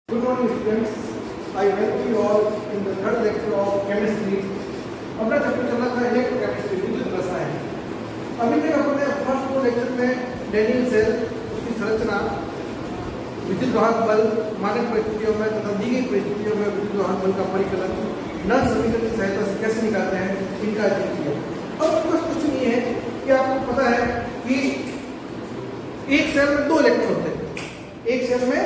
Good morning students. I welcome you all in the third lecture of chemistry. अपना chapter चल रहा था electrochemistry विद्युत रसायन। अभी तक अपने फर्स्ट दो लेक्चर में डेनियल सेल, उसकी संरचना, विद्युत वाहक बल, मानक परिस्थितियों में तथा दी गई परिस्थितियों में विद्युत वाहक बल का परिकलन नल समीकरण की सहायता से कैसे निकालते हैं, इनका अध्ययन किया। अब बस क्वेश्चन ये है कि आपको पता है कि एक सेल में दो इलेक्ट्रॉन होते हैं। एक सेल में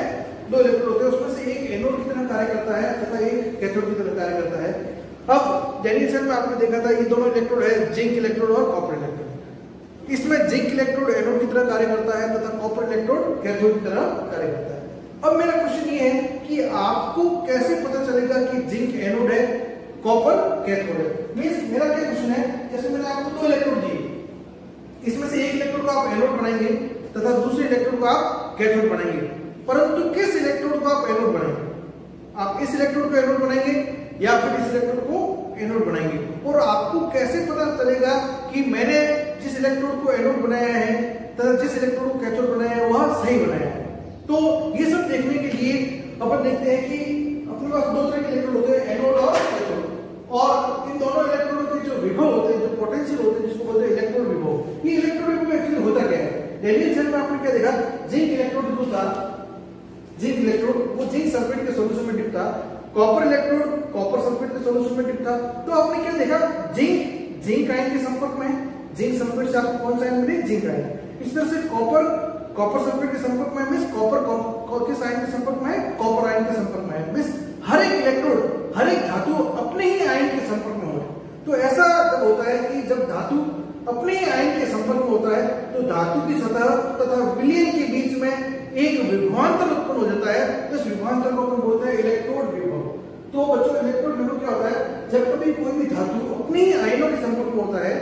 दो इलेक्ट्रोड होते हैं, उसमें से एक एनोड की तरह कार्य करता है तथा एक कैथोड की तरह कार्य करता है। अब डेनियल सेल में आपने देखा था ये दोनों इलेक्ट्रोड है, जिंक इलेक्ट्रोड और कॉपर इलेक्ट्रोड। इसमें जिंक इलेक्ट्रोड एनोड की तरह कार्य करता है तथा कॉपर इलेक्ट्रोड कैथोड की तरह कार्य करता है। अब मेरा क्वेश्चन ये है कि आपको कैसे पता चलेगा कि जिंक एनोड है, कॉपर कैथोड है। मींस मेरा क्या क्वेश्चन है, जैसे मैंने आपको दो इलेक्ट्रोड दिए, इसमें से एक इलेक्ट्रोड को आप एनोड बनाएंगे तथा दूसरे इलेक्ट्रोड को आप कैथोड बनाएंगे, परंतु किस इलेक्ट्रोड को आप एनोड बनाएंगे? आप इस इलेक्ट्रोड को एनोड बनाएंगे या फिर इस इलेक्ट्रोड को एनोड बनाएंगे? और आपको कैसे पता चलेगा कि मैंने जिस इलेक्ट्रोड को एनोड बनाया है तथा जिस इलेक्ट्रोड को कैथोड बनाया है वह सही बनाया है? तो ये सब देखने के लिए अपन देखते हैं कि अपने पास दो तरह के इलेक्ट्रोड होते हैं, एनोड और कैथोड। और इन दोनों इलेक्ट्रोड के जो विभव होते हैं, जो पोटेंशियल होते हैं, जिसको बोलते हैं इलेक्ट्रोड विभव। ये इलेक्ट्रोड विभव एक्चुअली होता क्या है? डेनियल सेल में आपने क्या देखा, जिंक इलेक्ट्रोड विभव था, जिंक इलेक्ट्रोड वो जिंक सल्फेट के सॉल्यूशन में डिप था, कॉपर इलेक्ट्रोड कॉपर सल्फेट के सॉल्यूशन में डिप था। तो आपने क्या देखा, जिंक आयन के संपर्क में, जिंक सल्फेट से आपको कौन सा आयन मिले, जिंक आयन। इस तरह से कॉपर सल्फेट के संपर्क में मींस कॉपर किस आयन के संपर्क में है, कॉपर आयन के संपर्क में है। मींस हर एक इलेक्ट्रोड, हर एक धातु अपने ही आयन के संपर्क में हो। तो ऐसा जब होता है कि जब धातु अपने ही आयन के संपर्क में होता है तो धातु की सतह तथा विलयन के बीच में एक विभवांतर उत्पन्न हो जाता है। इस विभवांतर को अपन बोलते हैं इलेक्ट्रोड विभव। तो बच्चों, इलेक्ट्रोड विभव क्या होता है, जब कभी कोई भी धातु अपने ही आयनों के संपर्क में होता है,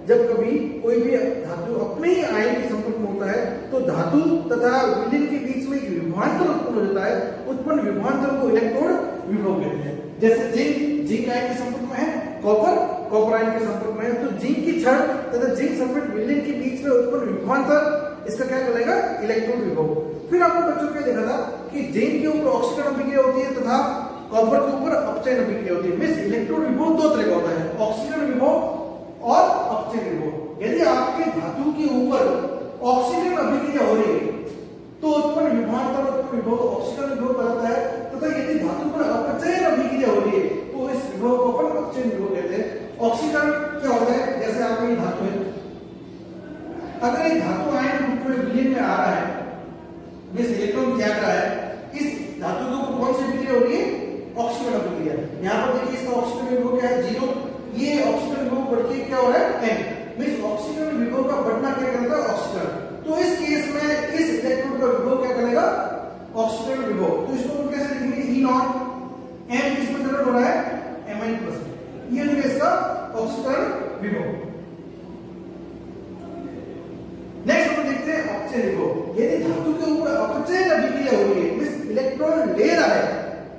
जब कभी कोई भी धातु अपने ही आयन के संपर्क में होता है तो धातु तथा विलयन के बीच में एक विभवांतर उत्पन्न हो जाता है। उत्पन्न विभवांतर को इलेक्ट्रोड विभव कहते हैं। जैसे जिंक आयन के संपर्क में है, कॉपर आयन के संपर्क में है, तो जिंक की छड़ तथा जिंक सल्फेट विलयन के बीच में उत्पन्न विभवांतर, इसका क्या कहलाएगा, इलेक्ट्रोड विभव। फिर आपको बच्चों क्या देखा था कि जिंक के ऊपर ऑक्सीकरण अभिक्रिया होती है तथा कॉपर के ऊपर अपचयन अभिक्रिया होती है। मींस इलेक्ट्रोड विभव दो तरह का होता है, ऑक्सीकरण विभव और अपचयन विभव। यदि आपके धातु के ऊपर ऑक्सीकरण अभिक्रिया हो रही है तो उत्पन्न विभवांतर, उत्पन्न विभव ऑक्सीकरण विभव कहलाता है, तथा यदि धातु पर अपचयन अभिक्रिया हो रही है तो इस विभव को अपन अपचयन विभव कहते हैं। ऑक्सीकरण क्या होता है, जैसे आपका ये धातु है, अगर ये धातु आयन रूप में विलयन में आ रहा है, जिस इलेक्ट्रॉन त्याग रहा है, इस धातु के ऊपर कौन सी अभिक्रिया हो रही है, ऑक्सीकरण अभिक्रिया। यहाँ पर देखिए इसका ऑक्सीकरण विभव क्या है, 0। ये ऑक्सीकरण विभव बढ़ के क्या हो रहा है, n। मींस ऑक्सीकरण विभव का बढ़ना क्या करता है, ऑक्सीकरण। तो इस केस में इस इलेक्ट्रोड का विभव क्या करेगा, ऑक्सीकरण विभव। तो इसको हम कैसे लिखेंगे, E0, m किसमें जनरेट हो रहा है, Mi+। ये है इसका ऑक्सीकरण विभव। नेक्स्ट हम देखते हैं अपचयन विभव। यदि धातु के ऊपर अपचयन अभिक्रिया हो रही है, मींस इलेक्ट्रॉन ले रहा है,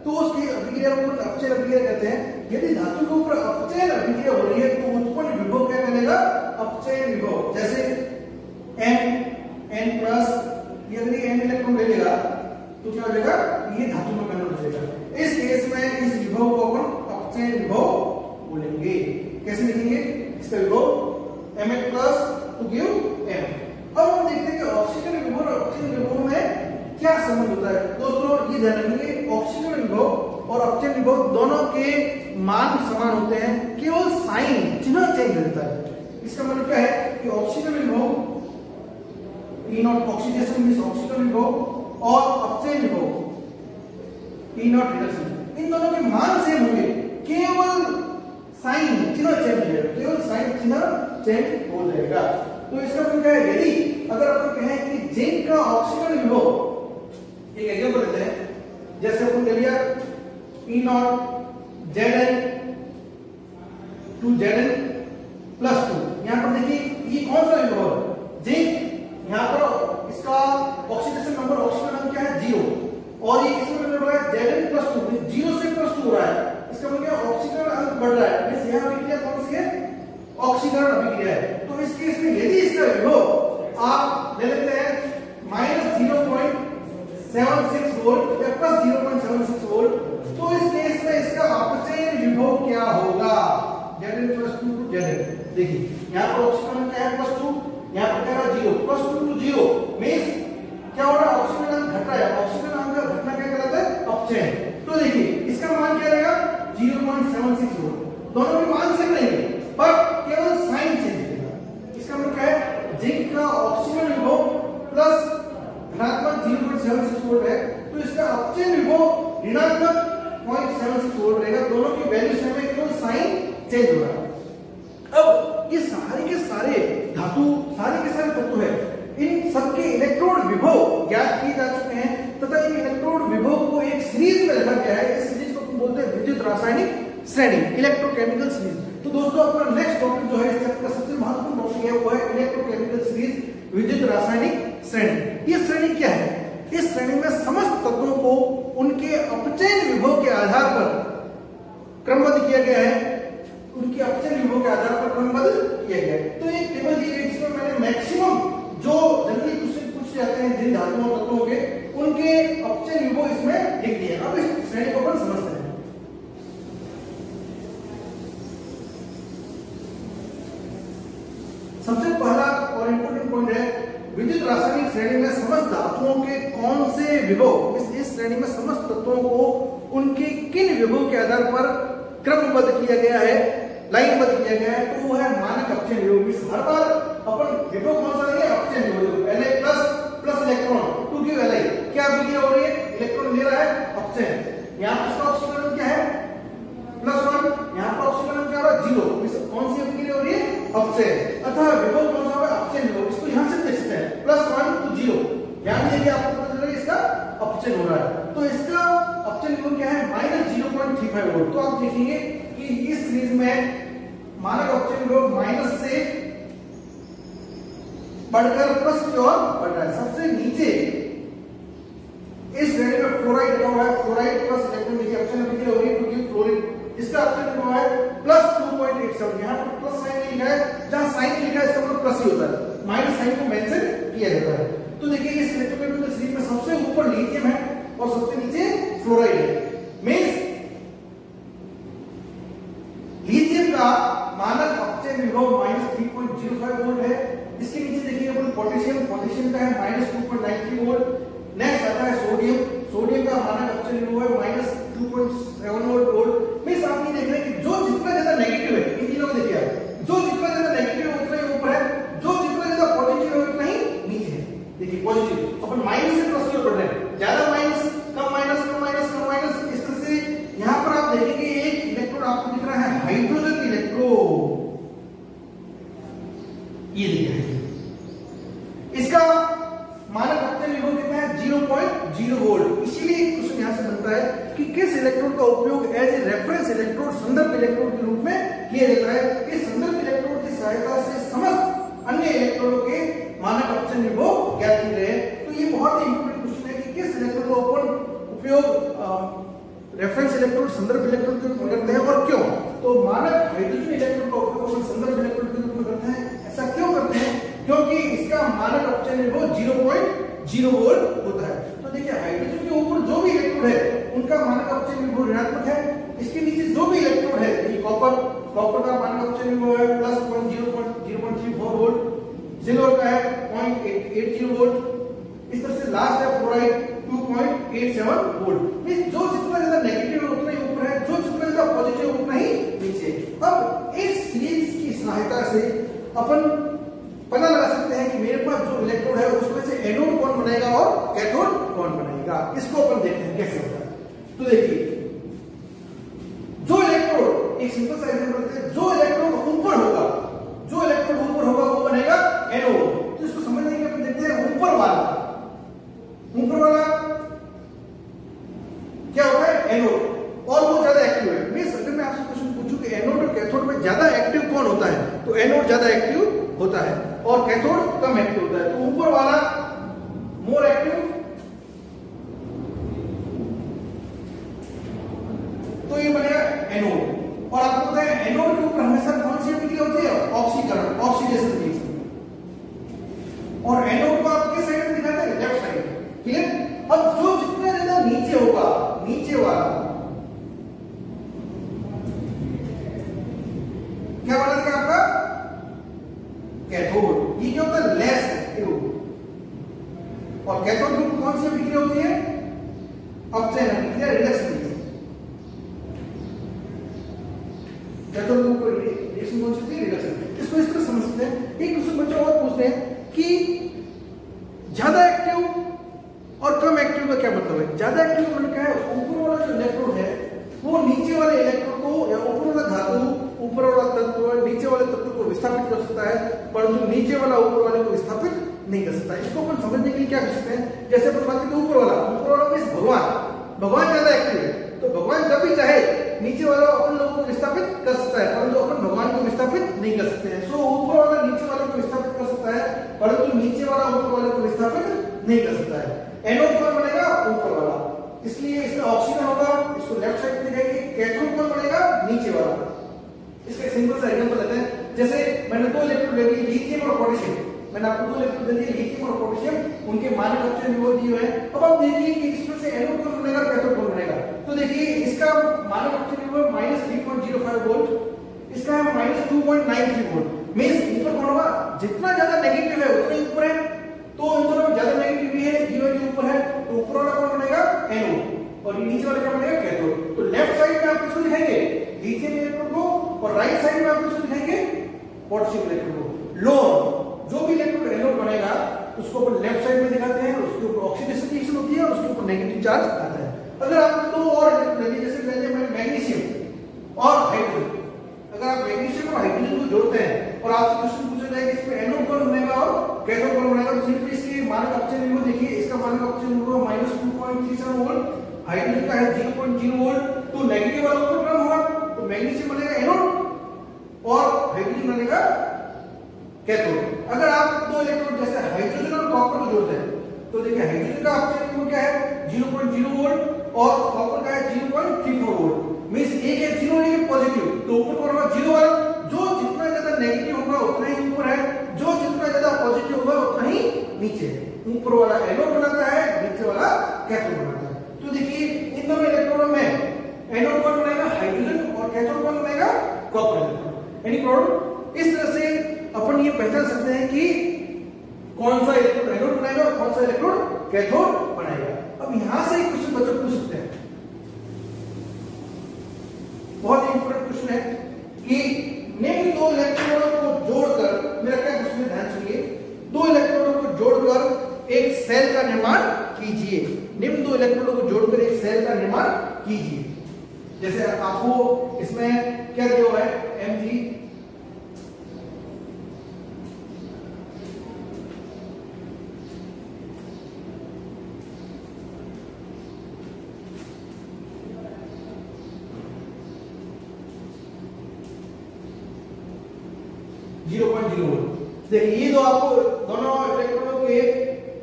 तो उसकी अभिक्रिया को अपचयन अभिक्रिया कहते हैं। यदि धातु के ऊपर अपचयन अभिक्रिया हो रही है तो उत्पन्न विभव क्या कहलाएगा, अपचयन विभव। जैसे n+, यदि n इलेक्ट्रॉन ले लेगा तो क्या हो जाएगा, ये धातु में कन्वर्ट हो जाएगा। इस केस में इस विभव को अपन अपचयन विभव बोलेंगे। कैसे लिखेंगे, इसका विभव Ma+ to give m। अब हम देखते हैं कि ऑक्सीकरण विभव और अपचयन विभव में क्या संबंध होता है। दोस्तों ये ध्यान रखिए, ऑक्सीकरण विभव और अपचयन विभव दोनों के मान समान होते हैं, केवल साइन, चिन्ह चेंज होता है। इसका मतलब क्या है कि ऑक्सीकरण विभव E0 ऑक्सीडेशन मींस ऑक्सीकरण विभव और अपचयन विभव E0 रिडक्शन, इन दोनों के मान सेम होंगे, केवल साइन चिन्ह चेंज हो जाएगा, केवल साइन चिन्ह चेंज हो जाएगा। तो इसका मतलब क्या है, यदि अगर अपन कहें कि जिंक का ऑक्सीकरण विभव, एक एग्जांपल लेते हैं, जैसे अपन ले लिया E0 Zn to Zn+2। यहां पर देखिए ये कौन सा विभव है, जिंक। यहाँ पर इसका ऑक्सीडेशन नंबर, ऑक्सीजन नंबर क्या है, 0, और ये किसमें मिल रहा है, Zn+2, 0 से +2 हो रहा है। इसका मतलब ऑक्सीकरण अंक बढ़ रहा है, मींस यहाँ अभिक्रिया कौन सी है, ऑक्सीकरण अभिक्रिया है। तो इस केस में यदि इसका विभव आप ले लेते हैं -0.76 वोल्ट या +0.76 देखिए यहाँ पर ऑक्सीजन क्या है +2, यहाँ पर क्या है 0, +2 to 0 मींस क्या हो रहा है, ऑक्सीजन अंक घट रहा है। ऑक्सीजन अंक का घटना क्या कहलाता है, अपचयन। तो देखिए इसका मान क्या रहेगा 0.76 वोल्ट। दोनों के मान सेम रहेंगे पर केवल साइन चेंज होगा। इसका मतलब क्या है, जिंक का ऑक्सीजन विभव प्लस धनात्मक 0.76 वोल्ट है तो इसका अपचयन विभव ऋणात्मक 0.76 वोल्ट रहेगा। दोनों की वैल्यू सेम है, केवल साइन चेंज हो रहा है। अब ये सारे के सारे धातु, सारे के सारे तत्व है, इन सबके इलेक्ट्रोड विभव ज्ञात किए जा चुके हैं तथा इन इलेक्ट्रोड विभव को एक सीरीज में रखा गया है। इस सीरीज को बोलते हैं विद्युत रासायनिक श्रेणी, इलेक्ट्रोकेमिकल सीरीज। तो दोस्तों अपना नेक्स्ट टॉपिक जो है इस चैप्टर का सबसे महत्वपूर्ण टॉपिक है वो है इलेक्ट्रोकेमिकल सीरीज, विद्युत रासायनिक श्रेणी। ये श्रेणी क्या है, इस श्रेणी में समस्त तत्वों को उनके अपचयन विभव के आधार पर क्रमबद्ध किया गया है, उनके अपचयन विभव के आधार पर क्रमबद्ध किया गया है। तो एक टेबल दी गई जिसमें मैंने मैक्सिमम जो जनरली क्वेश्चन पूछे जाते हैं जिन धातुओं तत्वों के, उनके अपचयन विभव इसमें लिख दिए। अब इस श्रेणी को अपन समझते हैं। सबसे पहला और इंपॉर्टेंट पॉइंट है विद्युत रासायनिक श्रेणी में समस्त धातुओं के कौन से विभव, इस श्रेणी में समस्त तत्वों को उनके किन विभव के आधार पर क्रमबद्ध किया गया है, लाइनबद्ध किया गया है, तो वो है मानक अपचयन विभव। हर बार अपन विभव कौन सा लेंगे, अपचयन विभव। Li+ electron to give Li, क्या अभिक्रिया हो रही है, इलेक्ट्रॉन ले रहा है, अपचयन। यहाँ पर ऑक्सीजन क्या है +1, यहाँ पर ऑक्सीजन क्या हो रहा है 0, कौन सी अभिक्रिया हो रही है, अपचयन। अतः विभव कौन सा होगा, अपचयन विभव। इसको यहाँ से देख सकते हैं +1 to 0, ध्यान दीजिए आपको पता चलेगा इसका अपचयन हो रहा है। तो इसका अपचयन विभव क्या है, -0.35 वोल्ट। तो आप देखेंगे कि इस सीरीज में मानक अपचयन विभव माइनस से बढ़कर प्लस की ओर बढ़ रहा है। सबसे नीचे इस श्रेणी में फ्लोराइड लिखा हुआ है, फ्लोराइड प्लस इलेक्ट्रॉन देखिए अपचयन अभिक्रिया हो रही है क्योंकि फ्लोरीन, इसका अपचयन विभव है +2.87। यहाँ पर प्लस साइन नहीं लिखा है, जहां साइन नहीं लिखा है इसका मतलब प्लस ही होता है, माइनस साइन को मेंशन किया जाता है। तो देखिए इस इलेक्ट्रोकेमिकल सीरीज में सबसे ऊपर लिथियम है और सबसे नीचे फ्लोराइड है। मींस लिथियम का मानक अपचयन विभव -3.05 वोल्ट है। इसके नीचे देखिए अपन पोटेशियम, पोटेशियम का है -2.93 वोल्ट। नेक्स्ट आता है सोडियम, सोडियम का मानक अपचयन विभव है -2.7 वोल्ट। मींस आप ये देख रहे हैं कि जो जितना ज्यादा नेगेटिव है, इन तीनों को देखिए आप, जो जितना ज्यादा नेगेटिव है उतना ही ऊपर है, जो जितना ज्यादा पॉजिटिव है उतना ही नीचे है। देखिए पॉजिटिव अपन माइनस से प्लस की ओर बढ़ रहे हैं, ज्यादा माइनस, कम माइनस, कम माइनस, कम माइनस। इस तरह से यहाँ पर आप देखेंगे एक इलेक्ट्रोड आपको दिख रहा है हाइड्रोजन इलेक्ट्रोड, ये दिख रहा है। इसका मानक अपचयन विभव कितना है 0.0 वोल्ट। इसीलिए क्वेश्चन यहां से बनता है कि किस इलेक्ट्रोड का उपयोग एज ए रेफरेंस इलेक्ट्रोड, संदर्भ इलेक्ट्रोड के रूप में किया जाता है। इस संदर्भ इलेक्ट्रोड की सहायता से समस्त अन्य इलेक्ट्रोडों के मानक अपचयन विभव ज्ञात किए गए। तो ये बहुत ही इंपॉर्टेंट क्वेश्चन है कि किस इलेक्ट्रोड का उपयोग रेफरेंस इलेक्ट्रोड, संदर्भ इलेक्ट्रोड के रूप में करते हैं और क्यों। तो मानक हाइड्रोजन इलेक्ट्रोड का उपयोग संदर्भ इलेक्ट्रोड के रूप में करते हैं। ऐसा क्यों करते हैं, क्योंकि इसका मानक अपचयन विभव 0.0 वोल्ट होता है। तो देखिए हाइड्रोजन के ऊपर जो भी इलेक्ट्रोड है उनका मानक अपचयन विभव ऋणात्मक है। इसके नीचे जो भी इलेक्ट्रोड है, ये कॉपर, कॉपर का मानक अपचयन विभव है +0.34 वोल्ट, सिल्वर का है 0.80 वोल्ट। इस तरह से लास्ट है फ्लोराइड 2.87 वोल्ट। जो जितना ज्यादा नेगेटिव है उतना ही ऊपर है, जो जितना ज्यादा पॉजिटिव है उतना ही नीचे। अब इस सीरीज की सहायता से अपन पता लगा सकते हैं कि मेरे पास जो इलेक्ट्रोड है उसमें से एनोड कौन बनेगा और कैथोड कौन बनेगा। इसको अपन देखते हैं कैसे होता है। तो देखिए जो इलेक्ट्रोड, एक सिंपल सा एग्जांपल लेते हैं, जो इलेक्ट्रोड ऊपर होगा, जो इलेक्ट्रोड ऊपर होगा वो बनेगा एनोड। तो इसको समझने के लिए अपन देखते हैं ऊपर वाला, ऊपर वाला क्या होता है एनोड, और वो ज्यादा एक्टिव है। मींस अगर मैं आपसे क्वेश्चन पूछूं कि एनोड और कैथोड में ज्यादा एक्टिव कौन होता है, तो एनोड ज्यादा एक्टिव होता है और कैथोड कम एक्टिव होता है। तो ऊपर वाला मोर एक्टिव, तो ये बनेगा एनोड। और आपको पता है एनोड के ऊपर हमेशा कौन सी अभिक्रिया होती है, ऑक्सीकरण, ऑक्सीडेशन की। और एनोड को आप किस साइड में दिखाते हैं, लेफ्ट साइड, क्लियर। अब जो जितना ज्यादा नीचे होगा, नीचे वाला क्या बनेगा आपका अपचयन हमने किया रिडक्शन केस। कैथोड ग्रुप को रिएक्शन कौन सी होती है? रिडक्शन। इसको इस तरह समझ सकते हैं। एक क्वेश्चन बच्चों और पूछते हैं कि ज्यादा एक्टिव और कम एक्टिव का क्या मतलब है? ज्यादा एक्टिव का मतलब क्या है? ऊपर वाला जो इलेक्ट्रोड है वो नीचे वाले इलेक्ट्रोड को या ऊपर वाला धातु ऊपर वाला तत्व नीचे वाले तत्व को विस्थापित कर सकता है, परंतु नीचे वाला ऊपर वाले को विस्थापित नहीं कर सकता। इसको अपन समझने के लिए क्या कर सकते हैं? जैसे अपन बात करते हैं ऊपर वाला मींस भगवान ज्यादा एक्टिव है, तो भगवान जब भी चाहे नीचे वाला अपन लोगों को विस्थापित कर सकता है, परंतु अपन भगवान को विस्थापित नहीं कर सकते हैं। सो ऊपर वाला नीचे वाले को विस्थापित कर सकता है, परंतु नीचे वाला ऊपर वाले को विस्थापित नहीं कर सकता है। एनोड कौन बनेगा? ऊपर वाला, इसलिए इसमें ऑक्सीजन होगा, इसको लेफ्ट साइड में देखेंगे। कैथोड कौन बनेगा? नीचे वाला। इसका एक सिंपल सा एग्जांपल लेते हैं। जैसे मैंने दो इलेक्ट्रोड ले लिए, लिथियम और पोटेशियम। मैंने आपको दो इलेक्ट्रोड दे दिए, लिथियम और पोटेशियम, उनके मानक ऑक्सीजन विभव दिए हुए हैं। अब आप देखिए कि इसमें से एनोड कौन बनेगा, कैथोड कौन बनेगा। तो देखिए इसका मानक ऑक्सीजन विभव -3.05 वोल्ट, इसका है -2.93 वोल्ट। मींस ऊपर कौन होगा? जितना ज्यादा नेगेटिव है उतना ही ऊपर है, तो इन दोनों में ज्यादा नेगेटिव भी है, ये वाली ऊपर है, तो ऊपर वाला कौन बनेगा? एनोड, और ये नीचे वाला क्या बनेगा? कैथोड। तो लेफ्ट साइड में आप किसको दिखाएंगे? लिथियम इलेक्ट्रोड को, और राइट साइड में आप किसको दिखाएंगे? पोटेशियम इलेक्ट्रोड को। लोन जो भी इलेक्ट्रोड एनोड बनेगा उसको अपन लेफ्ट साइड में दिखाते हैं, उसके ऊपर ऑक्सीडेशन रिएक्शन होती है और उसके ऊपर नेगेटिव चार्ज आता है। अगर आप दो और इलेक्ट्रोड ले, जैसे ले लिया मैंने मैग्नीशियम और हाइड्रोजन, अगर आप मैग्नीशियम और हाइड्रोजन को जोड़ते हैं और आपसे क्वेश्चन पूछा जाए कि इसमें एनोड कौन बनेगा और कैथोड कौन बनेगा, तो सिंपली इसके मानक ऑक्सीजन विभव देखिए। इसका मानक ऑक्सीजन विभव -2.37 वोल्ट, हाइड्रोजन का है 0.0 वोल्ट, तो नेगेटिव वाला ऊपर टर्म होगा, तो मैग्नीशियम बनेगा एनोड और हाइड्रोजन बनेगा कैथोड। अगर आप दो इलेक्ट्रोड जैसे हाइड्रोजन और कॉपर को जोड़ते हैं, तो देखिए हाइड्रोजन का ऑक्सीजन विभव क्या है? 0.0 वोल्ट और कॉपर का है 0.34 वोल्ट। मींस एक है 0 एक पॉजिटिव, तो ऊपर कौन होगा? 0 वाला। जो जितना ज्यादा नेगेटिव होगा उतना ही ऊपर है, जो जितना ज्यादा पॉजिटिव होगा उतना ही नीचे है। ऊपर वाला एनोड बनाता है, नीचे वाला कैथोड बनाता है। तो देखिए इन दोनों इलेक्ट्रोडों में एनोड कौन बनेगा? हाइड्रोजन, और कैथोड कौन बनेगा? Copper electrode. Any problem? इस तरह से अपन ये पहचान सकते हैं कि कौन सा इलेक्ट्रोड एनोड बनाएगा और कौन सा इलेक्ट्रोड कैथोड बनाएगा। अब यहां से एक क्वेश्चन बच्चों पूछ सकते हैं, बहुत इंपॉर्टेंट क्वेश्चन है कि निम्न दो इलेक्ट्रोडों को जोड़कर, मेरा क्या क्वेश्चन है ध्यान सुनिए, दो इलेक्ट्रोडों को जोड़कर एक सेल का निर्माण कीजिए। निम्न दो इलेक्ट्रोडों को जोड़कर एक सेल का निर्माण कीजिए। जैसे आपको इसमें क्या दिया हुआ है? Mg, देखिए ये दो आपको दोनों इलेक्ट्रोडों के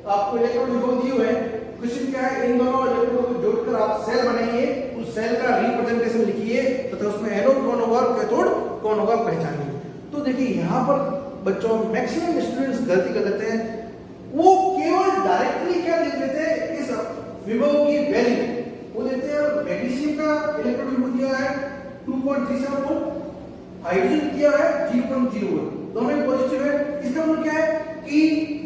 आपको इलेक्ट्रॉन विभव दिए हुए हैं। क्वेश्चन क्या है? इन दोनों इलेक्ट्रोडों को जोड़कर आप सेल बनाइए, उस सेल का रिप्रेजेंटेशन लिखिए तथा उसमें एनोड कौन होगा और कैथोड कौन होगा पहचानिए। तो देखिए यहाँ पर बच्चों मैक्सिमम स्टूडेंट्स गलती कर लेते हैं, वो केवल डायरेक्टली क्या देख लेते हैं? इस विभव की वैल्यू वो देते हैं। मैग्नीशियम का इलेक्ट्रॉन विभव दिया है 2.37 वोल्ट, हाइड्रोजन दिया है 0.0 वोल्ट, दोनों ही पॉजिटिव है। इसका मतलब क्या है कि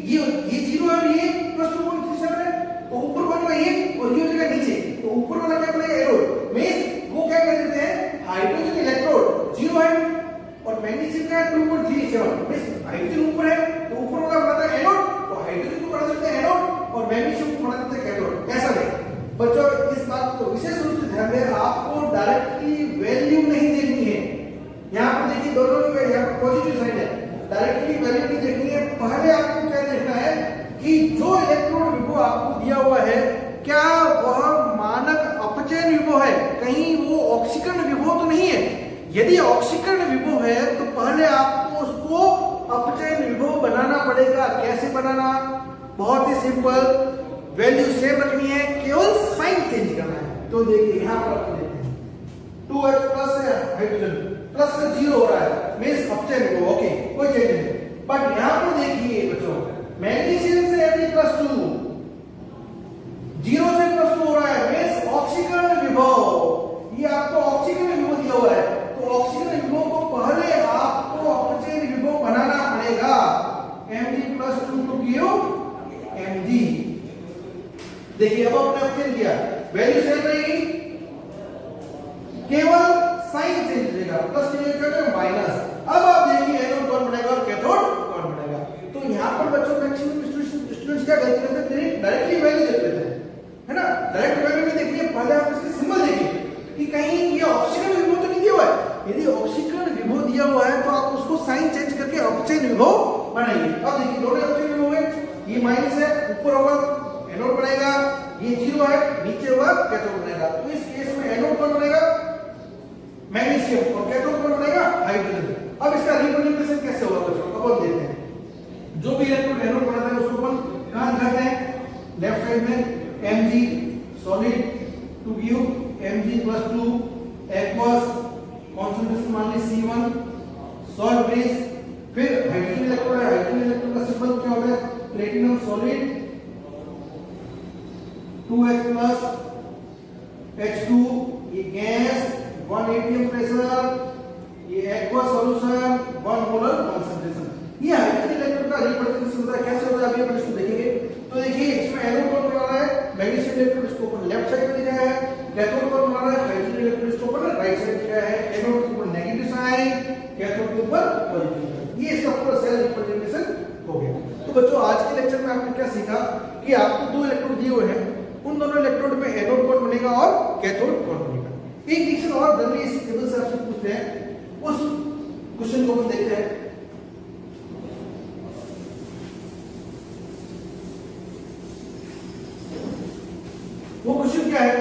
ये 0 है और ये +2.37 है, तो ऊपर वाला ये और ये जगह नीचे, तो ऊपर वाला क्या बनेगा? एनोड। मींस वो क्या कर देते हैं? हाइड्रोजन इलेक्ट्रोड 0 है और मैग्नीशियम का 2.37, मींस हाइड्रोजन ऊपर है तो ऊपर वाला बनाता है एनोड, तो हाइड्रोजन को बना देते हैं एनोड और मैग्नीशियम को बना देते हैं कैथोड। ऐसा नहीं बच्चों, इस बात को विशेष रूप से ध्यान दें, आपको डायरेक्टली वैल्यू नहीं देखनी है। यहाँ पर देखिए दोनों में यहाँ पर पॉजिटिव साइन है, डायरेक्टली वैल्यू नहीं देखनी है। पहले आपको क्या देखना है कि जो इलेक्ट्रॉन विभव आपको दिया हुआ है क्या वह मानक अपचयन विभव है, कहीं वो ऑक्सीकरण विभव तो नहीं है। यदि ऑक्सीकरण विभव है तो पहले आपको उसको अपचयन विभव बनाना पड़ेगा। कैसे बनाना? बहुत ही सिंपल, वैल्यू सेम रखनी है, केवल साइन चेंज करना है। तो देखिए यहाँ पर आप देखते हैं 2H प्लस है, हाइड्रोजन प्लस से 0 हो रहा है, मींस अपचयन विभव, ओके कोई चेंज नहीं। बट यहाँ पर देखिए बच्चों, मैग्नीशियम से Mg+2 0 से +2 हो रहा है, मींस ऑक्सीकरण विभव। ये आपको ऑक्सीकरण विभव दिया हुआ है, तो ऑक्सीकरण विभव को पहले आपको अपचयन विभव बनाना पड़ेगा। Mg+2 to give Mg। देखिए अब आपने अपचयन किया, वैल्यू सेम रहेगी, केवल साइन चेंज होगा, प्लस चेंज होगा माइनस। अब आप देखिए एनोड कौन बनेगा और कैथोड कौन बनेगा। तो यहाँ पर बच्चों मैक्सिमम स्टूडेंट्स क्या गलती करते हैं, डायरेक्टली वैल्यू देते हैं, है ना। डायरेक्ट वैल्यू में देखिए पहले आप इसके सिंबल देखिए कि कहीं ये ऑक्सीकरण विभव तो नहीं दिया हुआ है। यदि ऑक्सीकरण विभव दिया हुआ है तो आप उसको साइन चेंज करके ऑक्सीजन विभव बनाइए। अब देखिए दोनों ऑक्सीजन विभव है, ये माइनस है, ऊपर होगा एनोड बनेगा, ये 0 है, नीचे होगा कैथोड बनेगा। तो इस केस में एनोड कौन बनेगा, मैग्नीशियम, और कैथोड कौन बनेगा, हाइड्रोजन। अब इसका रिप्रेजेंटेशन कैसे होगा बच्चों, अब हम देखते हैं। जो भी इलेक्ट्रॉन एनोड बनाता है उसको अपन कहां दिखाते हैं, लेफ्ट साइड में Mg solid to give Mg+2 aqueous concentration मान ली C1 सॉल्ट बेस। फिर हाइड्रोजन इलेक्ट्रोड है, हाइड्रोजन इलेक्ट्रोड का सिंबल क्या होता है, प्लेटिनम सॉलिड 2H+ H2, ये गैस 1 atm प्रेशर, ये एक्वस सॉल्यूशन 1 मोलर कॉन्सेंट्रेशन। ये हाइड्रोजन इलेक्ट्रोड का रिप्रेजेंटेशन होता है। कैसे होता है अभी अपन इसको देखेंगे। तो देखिए इसमें एनोड कौन बना रहा है, मैग्नीशियम इलेक्ट्रोड, इसको ऊपर लेफ्ट साइड में दिखाया है। कैथोड कौन बना रहा है, हाइड्रोजन इलेक्ट्रोड, इसको ऊपर राइट साइड दिखाया है। एनोड के ऊपर नेगेटिव साइन, कैथोड के ऊपर पॉजिटिव साइन। ये इसका पूरा सेल रिप्रेजेंटेशन हो गया। तो बच्चों आज के लेक्चर में आपने क्या सीखा कि आपको दो इलेक्ट्रोड दिए हुए हैं, उन दोनों इलेक्ट्रोड में एनोड कौन बनेगा और कैथोड कौन बनेगा। एक क्वेश्चन और जनरली इस टेबल से आपसे पूछते हैं, उस क्वेश्चन को हम देखते हैं। वो क्वेश्चन क्या है,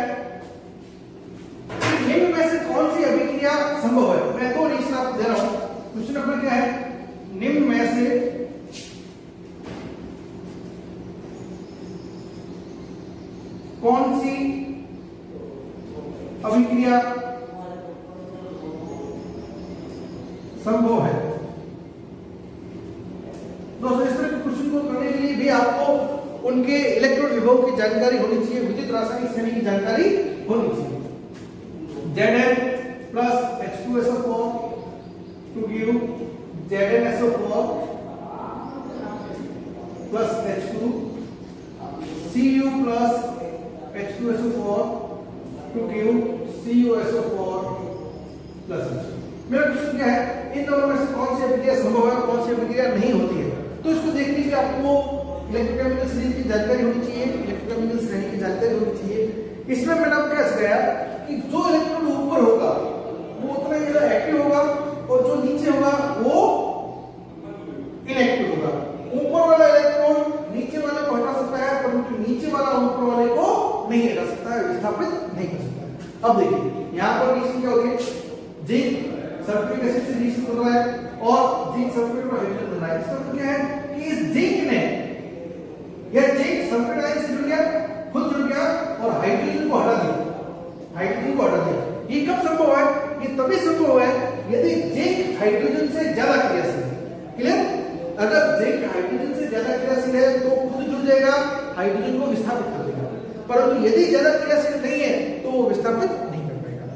निम्न में से कौन सी अभिक्रिया संभव है। मैं दो रिएक्शन आपको दे रहा हूं। क्वेश्चन अपना क्या है, निम्न में से कौन सी अभिक्रिया संभव है। दोस्तों इस तरह के क्वेश्चन को करने के लिए भी आपको उनके इलेक्ट्रोड विभव की जानकारी होनी चाहिए, विद्युत रासायनिक श्रेणी की जानकारी होनी चाहिए। Zn plus H2SO4 to give ZnSO4 plus H2, Cu plus H2SO4 to give CuSO4 plus H2। मेरा क्वेश्चन क्या है, इन दोनों में से कौन सी अभिक्रिया संभव है और कौन सी अभिक्रिया नहीं होती है। तो इसको देखने के लिए आपको इलेक्ट्रोकेमिकल श्रेणी की जानकारी होनी चाहिए, इलेक्ट्रोकेमिकल श्रेणी की जानकारी होनी चाहिए। इसमें मैंने आपको क्या सिखाया कि जो इलेक्ट्रॉन ऊपर होगा वो उतना ही ज्यादा एक्टिव होगा और जो नीचे होगा वो इनएक्टिव होगा। ऊपर वाला इलेक्ट्रॉन नीचे वाले को हटा सकता है, परंतु नीचे वाला ऊपर वाले को नहीं हटा सकता है, विस्थापित नहीं कर सकता है। अब देखिए यहाँ पर रिएक्शन क्या होगी, जिंक सल्फ्यूरिक एसिड से रिएक्शन कर रहा है और जिंक सल्फेट और हाइड्रोजन बन रहा है। इसका मतलब क्या है कि इस जिंक ने यह जिंक सल्फेट आयन से जुड़ गया, खुद जुड़ गया और हाइड्रोजन को हटा दिया, हाइड्रोजन को हटा दिया। ये कब संभव है, ये तभी संभव है यदि जिंक हाइड्रोजन से ज्यादा क्रियाशील है। क्लियर, अगर जिंक हाइड्रोजन से ज्यादा क्रियाशील है तो खुद जुड़ जाएगा, हाइड्रोजन को विस्थापित कर देगा, परंतु यदि ज्यादा क्रियाशील नहीं है तो वो विस्थापित नहीं कर पाएगा।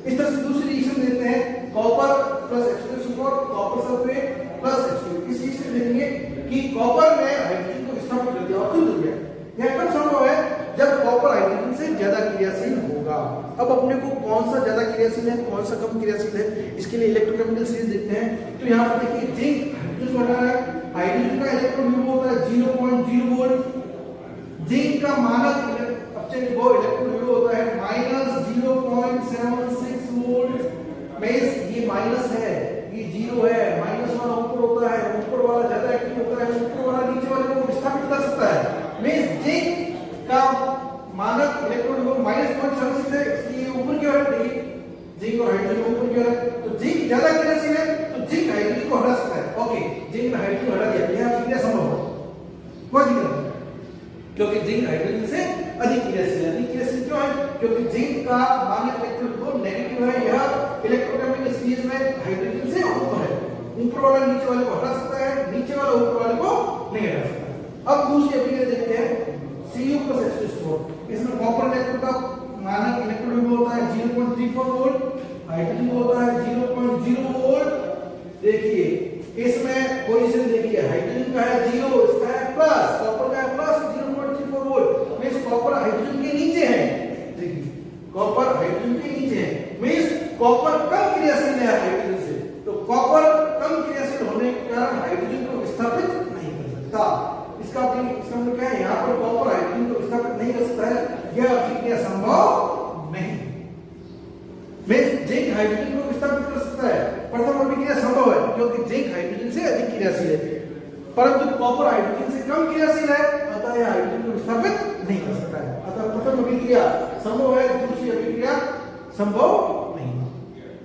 इस तरह से दूसरी रिएक्शन देते हैं, copper plus H2SO4 copper sulphate plus H2। इस रिएक्शन में देखेंगे कि कॉपर ने हाइड्रोजन को विस्थापित कर दिया और खुद जुड़ गया। यह कब संभव है, जब कॉपर हाइड्रोजन से ज्यादा क्रियाशील होगा। अब अपने को कौन सा ज्यादा क्रियाशील है, कौन सा कम क्रियाशील है, इसके लिए इलेक्ट्रोकेमिकल सीरीज देखते हैं। तो यहाँ पर देखिए जिंक हाइड्रोजन बना है, हाइड्रोजन का इलेक्ट्रॉन विभव होता है 0.0 वोल्ट, जिंक का मानक इलेक्ट्रॉन विभव होता है -0.76 वोल्ट। ये माइनस है, ये 0 है, माइनस वाला ऊपर होता है, ऊपर वाला ज्यादा एक्टिव होता है, ऊपर वाला नीचे वाले को विस्थापित कर सकता है। मींस जिंक का मानक इलेक्ट्रॉन विभव -0.76 है, ये ऊपर की ओर है, जिंक और हाइड्रोजन ऊपर की ओर है। तो जिंक ज्यादा क्रियाशील है तो जिंक हाइड्रोजन को हटा सकता है। ओके, जिंक ने हाइड्रोजन को हटा दिया, यह अभिक्रिया संभव है, कोई दिक्कत नहीं, क्योंकि जिंक हाइड्रोजन से अधिक क्रियाशील है। अधिक क्रियाशील क्यों है, क्योंकि जिंक का मानक इलेक्ट्रॉन विभव नेगेटिव है। यह इलेक्ट्रोकेमिकल सीरीज में हाइड्रोजन से ऊपर है, ऊपर वाला नीचे वाले को हटा सकता है, नीचे वाला ऊपर वाले को नहीं हटा सकता। अब दूसरी अभिक्रिया देखते हैं, Cu plus H2SO4। इसमें कॉपर इलेक्ट्रॉन का मानक इलेक्ट्रॉन विभव होता है 0.34 वोल्ट, हाइड्रोजन होता है 0.0 वोल्ट। देखिए इसमें पोजीशन देखिए, हाइड्रोजन का है 0, इसका है प्लस, कॉपर का है plus 0.34 volt. Means copper hydrogen के नीचे है, कॉपर हाइड्रोजन के नीचे है, मींस कॉपर कम क्रियाशील है हाइड्रोजन से, तो कॉपर कम क्रियाशील होने के कारण हाइड्रोजन को विस्थापित नहीं कर सकता। इसका मतलब क्या है, यहाँ पर कॉपर हाइड्रोजन को विस्थापित नहीं कर सकता है, यह अभिक्रिया संभव नहीं। जिंक हाइड्रोजन को विस्थापित कर सकता है, प्रथम अभिक्रिया संभव है क्योंकि जिंक हाइड्रोजन से अधिक क्रियाशील है, परंतु कॉपर हाइड्रोजन से कम क्रियाशील है, अतः यह हाइड्रोजन को विस्थापित नहीं कर सकता है। अतः प्रथम अभिक्रिया संभव है, दूसरी अभिक्रिया संभव नहीं।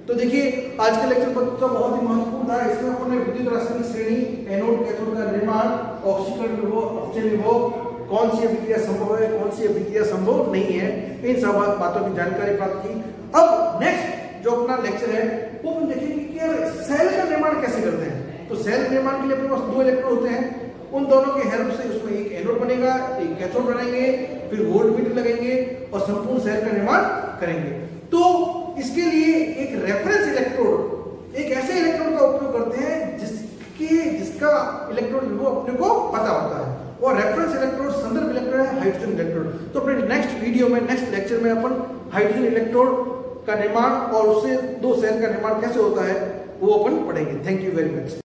तो देखिए आज के लेक्चर तो बहुत ही महत्वपूर्ण था। इसमें अपने विद्युत रासायनिक श्रेणी, एनोड कैथोड का निर्माण, ऑक्सीकरण विभव, अपचयन विभव, कौन सी अभिक्रिया संभव है, कौन सी अभिक्रिया संभव नहीं है, इन सब बातों की जानकारी प्राप्त की। अब नेक्स्ट जो अपना लेक्चर है वो हम देखेंगे कि यार सेल का निर्माण कैसे करते हैं। तो सेल निर्माण के लिए अपने पास दो इलेक्ट्रोड होते हैं, उन दोनों के हेल्प से उसमें एक एनोड बनेगा, एक कैथोड बनाएंगे, फिर वोल्टमीटर लगेंगे और संपूर्ण सेल का निर्माण करेंगे। तो इसके लिए एक रेफरेंस इलेक्ट्रोड, एक ऐसे इलेक्ट्रोड का उपयोग करते हैं जिसका इलेक्ट्रोड विभव अपने को पता होता है, और रेफरेंस इलेक्ट्रोड संदर्भ इलेक्ट्रोड है हाइड्रोजन इलेक्ट्रोड। तो अपने नेक्स्ट वीडियो में, नेक्स्ट लेक्चर में अपन हाइड्रोजन इलेक्ट्रोड का निर्माण और उससे दो सेल का निर्माण कैसे होता है वो अपन पढ़ेंगे। Thank you very much.